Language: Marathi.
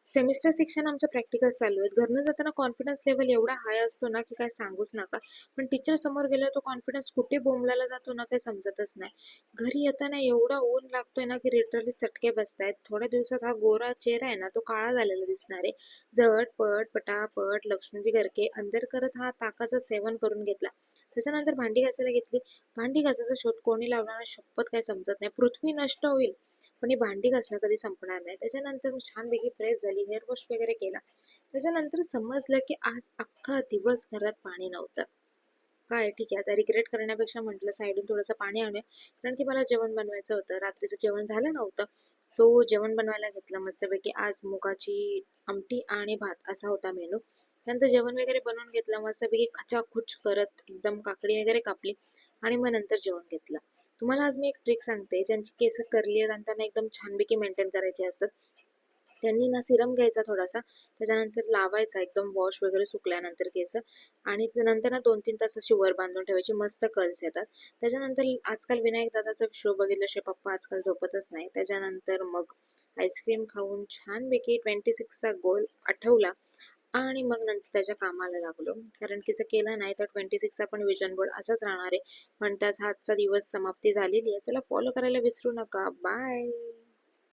सेमिस्टर सेक्शन आमच्या प्रॅक्टिकल चालू आहेत. घरनं जाताना कॉन्फिडन्स लेव्हल एवढा हाय असतो ना, की काय सांगूच नका. पण टीचर समोर गेल्यावर तो कॉन्फिडन्स कुठे बोंबलाला जातो ना, काही समजतच नाही. घरी येताना एवढा ऊन लागतोय ना, की लिटरली चटके बसतायत. थोड्या दिवसात हा गोरा चेहरा आहे ना, तो काळा झालेला दिसणार आहे. झटपट, पटापट लक्ष्मणजी गरके अंधेर करत हा ताकाचं सेवन करून घेतला. त्याच्यानंतर भांडी घासायला घेतली. भांडी घासायचा शोध कोणी लावला ना, शपथ काय समजत नाही. पृथ्वी नष्ट होईल. पण ही भांडी घासणं कधी संपणार नाही. त्याच्यानंतर मी छानपैकी फ्रेश झाली, हेअर वॉश वगैरे केला. त्याच्यानंतर समजलं की आज अख्खा दिवस घरात पाणी नव्हतं. काय ठीक आहे, आता रिग्रेट करण्यापेक्षा म्हटलं साईडून थोडंसं पाणी आणूया. कारण की मला जेवण बनवायचं होतं. रात्रीचं जेवण झालं नव्हतं. सो जेवण बनवायला घेतलं मस्तपैकी. आज मुगाची आमटी आणि भात असा होता मेनू. त्यानंतर जेवण वगैरे बनवून घेतलं मस्तपैकी खचाखुच करत एकदम काकडी वगैरे कापली आणि मग नंतर जेवण घेतलं. तुम्हाला आज मी एक ट्रिक सांगते. ज्यांची केस कर्ली आहेत आणि त्यांना एकदम छानपैकी मेंटेन करायचे असतात, त्यांनी ना सिरम घ्यायचा थोडासा, त्याच्यानंतर लावायचा एकदम वॉश वगैरे सुकल्यानंतर केस, आणि नंतर ना 2-3 तास अशी वर बांधून ठेवायची, मस्त कर्ल्स येतात. त्याच्यानंतर आजकाल विनायक दादाचा शो बघितल्याशिवाय पप्पा आजकाल झोपतच नाही. त्याच्यानंतर मग आईस्क्रीम खाऊन छानपैकी 26चा गोल आठवला आणि मग नंतर त्याच्या कामाला लागलो. कारण की जर केलं नाही तर 26चा पण विजन बोर्ड असाच राहणार आहे. पण त्याच आजचा दिवस समाप्ती झालेली आहे. चला फॉलो करायला विसरू नका. बाय.